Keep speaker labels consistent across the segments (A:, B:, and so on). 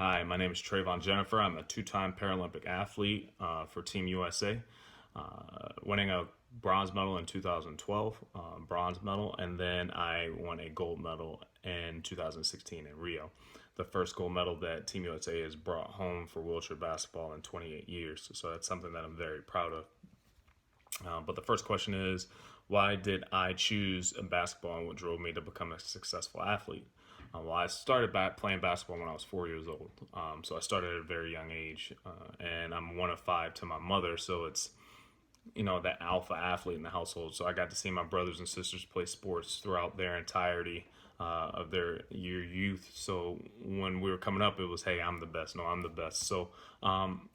A: Hi, my name is Trayvon Jennifer. I'm a two-time Paralympic athlete for Team USA, winning a bronze medal in 2012, bronze medal, and then I won a gold medal in 2016 in Rio, the first gold medal that Team USA has brought home for wheelchair basketball in 28 years. So that's something that I'm very proud of. But the first question is, why did I choose basketball and what drove me to become a successful athlete? Well, I started playing basketball when I was 4 years old. So I started at a very young age, and I'm one of five to my mother. So it's, that alpha athlete in the household. So I got to see my brothers and sisters play sports throughout their entirety of their youth. So when we were coming up, it was, hey, I'm the best. No, I'm the best. So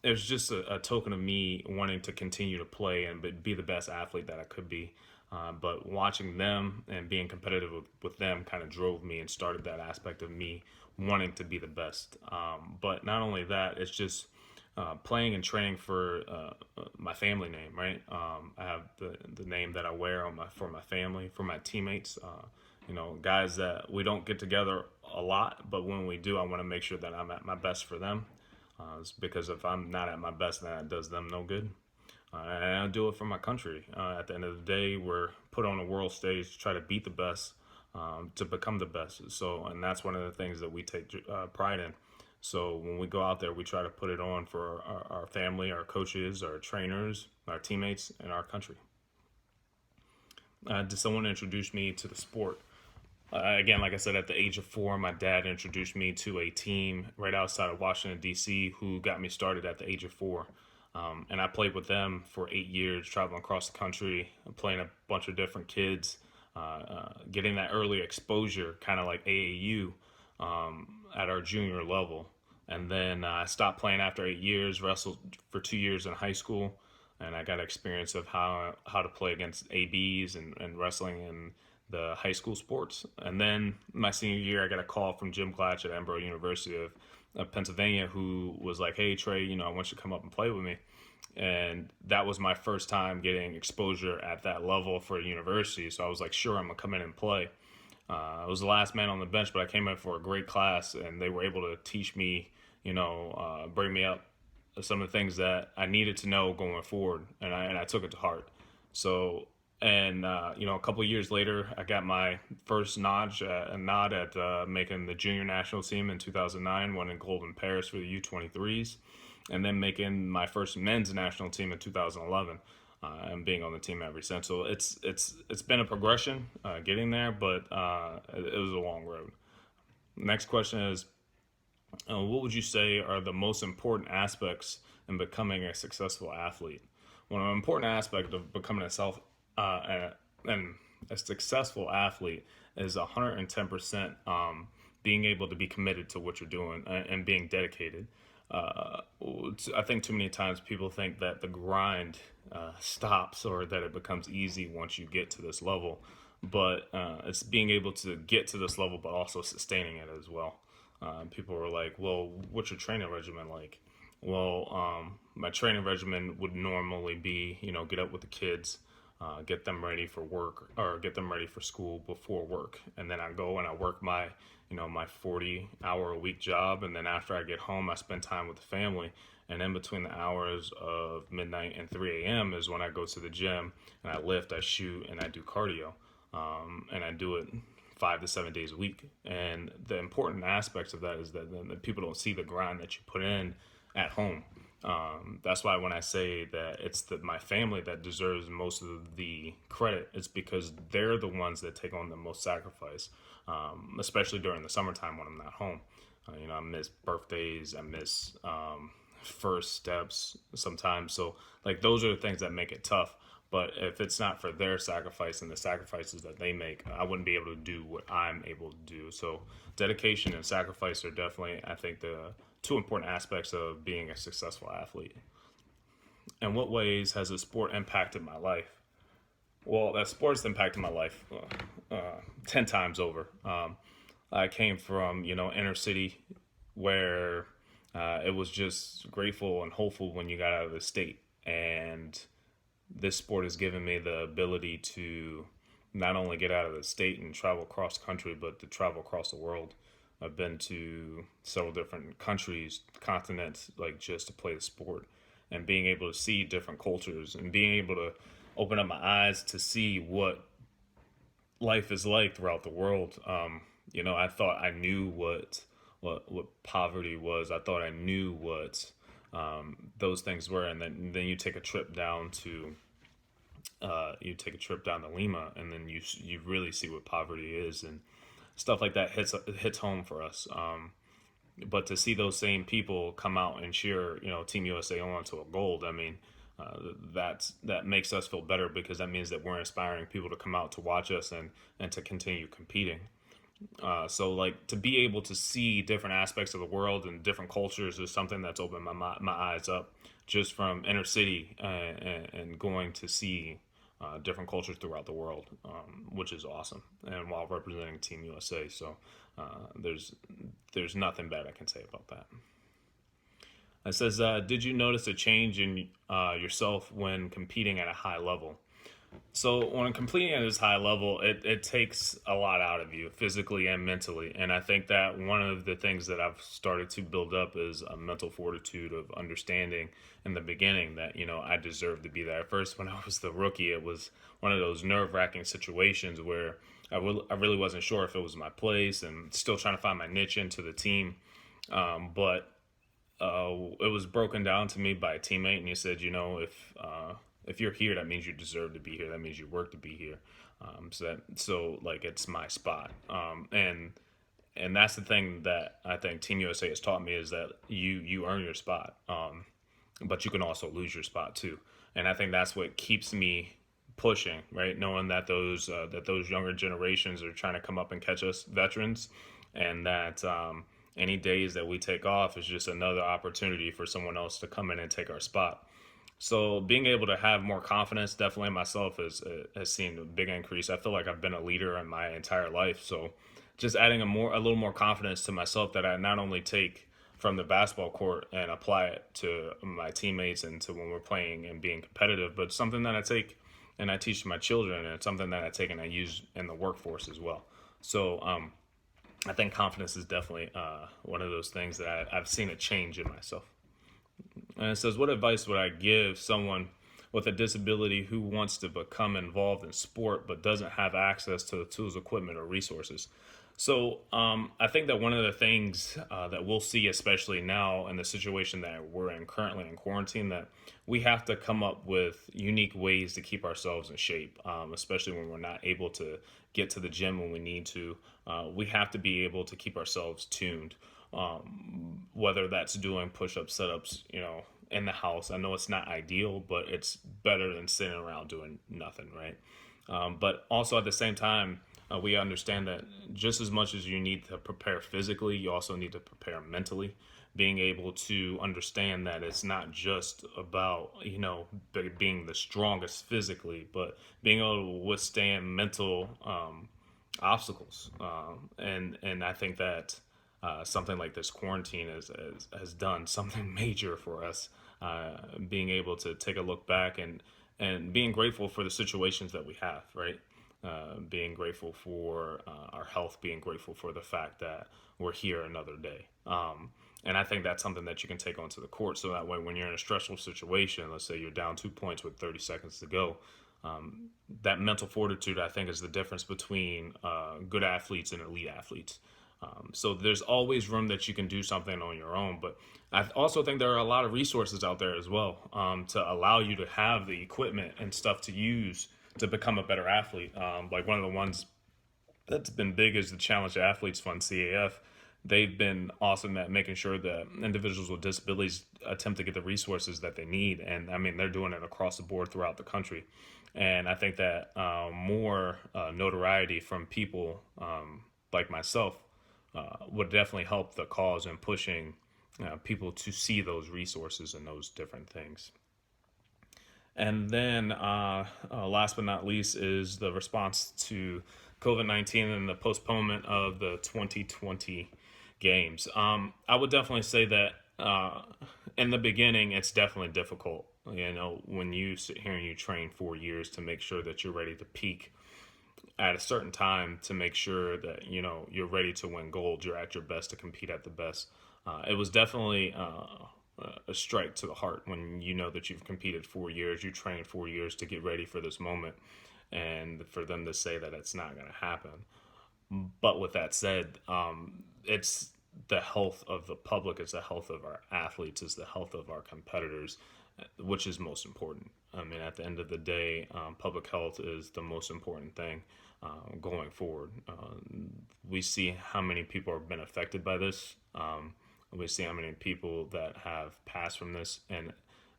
A: it was just a token of me wanting to continue to play and be the best athlete that I could be. But watching them and being competitive with them kind of drove me and started that aspect of me wanting to be the best. But not only that, it's just playing and training for my family name, right? I have the name that I wear for my family, for my teammates. Guys that we don't get together a lot, but when we do, I want to make sure that I'm at my best for them. Because if I'm not at my best, then it does them no good. And I do it for my country. At the end of the day, we're put on a world stage to try to beat the best, to become the best. So, and that's one of the things that we take pride in. So when we go out there, we try to put it on for our family, our coaches, our trainers, our teammates, and our country. Did someone introduce me to the sport? Again, like I said, at the age of 4, my dad introduced me to a team right outside of Washington, D.C., who got me started at the age of 4. And I played with them for 8 years, traveling across the country, playing a bunch of different kids, getting that early exposure, kind of like AAU, at our junior level. And then I stopped playing after 8 years, wrestled for 2 years in high school, and I got experience of how to play against ABs and wrestling in the high school sports. And then my senior year, I got a call from Jim Glatch at Embro University of Pennsylvania, who was like, hey, Trey, I want you to come up and play with me. And that was my first time getting exposure at that level for a university. So I was like, sure, I'm going to come in and play. I was the last man on the bench, but I came in for a great class, and they were able to teach me, bring me up some of the things that I needed to know going forward, and I took it to heart. So, and a couple of years later, I got my first nod at making the junior national team in 2009, winning gold in Paris for the U23s, and then making my first men's national team in 2011. And being on the team ever since. So it's been a progression getting there, but it was a long road. Next question is, what would you say are the most important aspects in becoming a successful athlete? Well, an important aspect of becoming a successful athlete is 110% being able to be committed to what you're doing and being dedicated. I think too many times people think that the grind stops or that it becomes easy once you get to this level, but it's being able to get to this level but also sustaining it as well. People are like, well, what's your training regimen like? Well, my training regimen would normally be, get up with the kids, get them ready for work or get them ready for school before work, and then I go and I work my 40-hour-a-week job, and then after I get home, I spend time with the family. And in between the hours of midnight and 3 a.m. is when I go to the gym and I lift, I shoot, and I do cardio. And I do it 5 to 7 days a week. And the important aspects of that is that people don't see the grind that you put in at home. That's why when I say that it's my family that deserves most of the credit, it's because they're the ones that take on the most sacrifice, especially during the summertime when I'm not home. I miss birthdays, I miss first steps sometimes. So like those are the things that make it tough. But if it's not for their sacrifice and the sacrifices that they make, I wouldn't be able to do what I'm able to do. So dedication and sacrifice are definitely, I think, the two important aspects of being a successful athlete. In what ways has the sport impacted my life? Well, that sport's impacted my life 10 times over. I came from, inner city where it was just grateful and hopeful when you got out of the state. And this sport has given me the ability to not only get out of the state and travel across country, but to travel across the world. I've been to several different countries, continents, like just to play the sport, and being able to see different cultures and being able to open up my eyes to see what life is like throughout the world. I thought I knew what poverty was. I thought I knew what those things were, and then you take a trip down to Lima, and then you really see what poverty is, and stuff like that hits home for us. But to see those same people come out and cheer, Team USA on to a gold, I mean, that makes us feel better, because that means that we're inspiring people to come out to watch us and to continue competing. So like to be able to see different aspects of the world and different cultures is something that's opened my eyes up, just from inner city and going to see different cultures throughout the world, which is awesome. And while representing Team USA, so there's nothing bad I can say about that. It says, did you notice a change in yourself when competing at a high level? So when competing at this high level, it takes a lot out of you physically and mentally. And I think that one of the things that I've started to build up is a mental fortitude of understanding in the beginning that, I deserve to be there. At first, when I was the rookie, it was one of those nerve-wracking situations where I really wasn't sure if it was my place, and still trying to find my niche into the team. But it was broken down to me by a teammate, and he said, if you're here, that means you deserve to be here. That means you work to be here. So it's my spot. And that's the thing that I think Team USA has taught me, is that you earn your spot, but you can also lose your spot too. And I think that's what keeps me pushing, right? Knowing that those younger generations are trying to come up and catch us veterans, and that any days that we take off is just another opportunity for someone else to come in and take our spot. So being able to have more confidence, definitely in myself, has seen a big increase. I feel like I've been a leader in my entire life. So just adding a little more confidence to myself, that I not only take from the basketball court and apply it to my teammates and to when we're playing and being competitive, but something that I take and I teach my children, and it's something that I take and I use in the workforce as well. So I think confidence is definitely one of those things that I've seen a change in myself. And it says, what advice would I give someone with a disability who wants to become involved in sport but doesn't have access to the tools, equipment, or resources? So I think that one of the things that we'll see, especially now in the situation that we're in currently in quarantine, that we have to come up with unique ways to keep ourselves in shape, especially when we're not able to get to the gym when we need to. We have to be able to keep ourselves tuned, whether that's doing push-ups, sit-ups, in the house. I know it's not ideal, but it's better than sitting around doing nothing, right? But also at the same time, we understand that just as much as you need to prepare physically, you also need to prepare mentally. Being able to understand that it's not just about, being the strongest physically, but being able to withstand mental obstacles. And I think that something like this quarantine has done something major for us, being able to take a look back and being grateful for the situations that we have, right? Being grateful for our health, being grateful for the fact that we're here another day. And I think that's something that you can take onto the court, so that way when you're in a stressful situation, let's say you're down 2 points with 30 seconds to go, that mental fortitude, I think, is the difference between good athletes and elite athletes. So there's always room that you can do something on your own, but I also think there are a lot of resources out there as well, to allow you to have the equipment and stuff to use to become a better athlete. Like one of the ones that's been big is the Challenge Athletes Fund, CAF. They've been awesome at making sure that individuals with disabilities attempt to get the resources that they need. And I mean, they're doing it across the board throughout the country. And I think that more notoriety from people like myself would definitely help the cause in pushing people to see those resources and those different things. And then last but not least is the response to COVID-19 and the postponement of the 2020 games. I would definitely say that in the beginning, it's definitely difficult, when you sit here and you train 4 years to make sure that you're ready to peak at a certain time to make sure that, you know, you're ready to win gold, you're at your best to compete at the best. It was definitely a strike to the heart when you know that you've competed 4 years, you trained 4 years to get ready for this moment, and for them to say that it's not going to happen. But with that said, it's the health of the public, it's the health of our athletes, it's the health of our competitors, which is most important. I mean, at the end of the day, public health is the most important thing going forward. We see how many people have been affected by this. We see how many people that have passed from this, and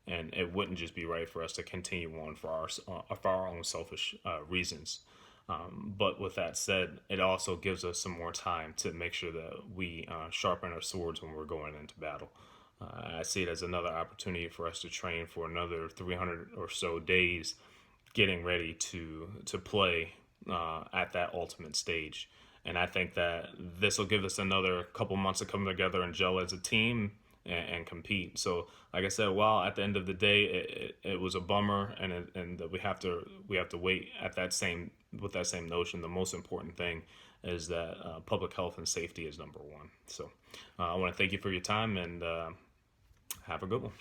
A: it wouldn't just be right for us to continue on for our own selfish reasons. But with that said, it also gives us some more time to make sure that we sharpen our swords when we're going into battle. I see it as another opportunity for us to train for another 300 or so days, getting ready to play at that ultimate stage. And I think that this will give us another couple months to come together and gel as a team and compete. So, like I said, while at the end of the day, it was a bummer, and that we have to wait at that same with that same notion. The most important thing is that public health and safety is number one. So, I want to thank you for your time, and have a good one.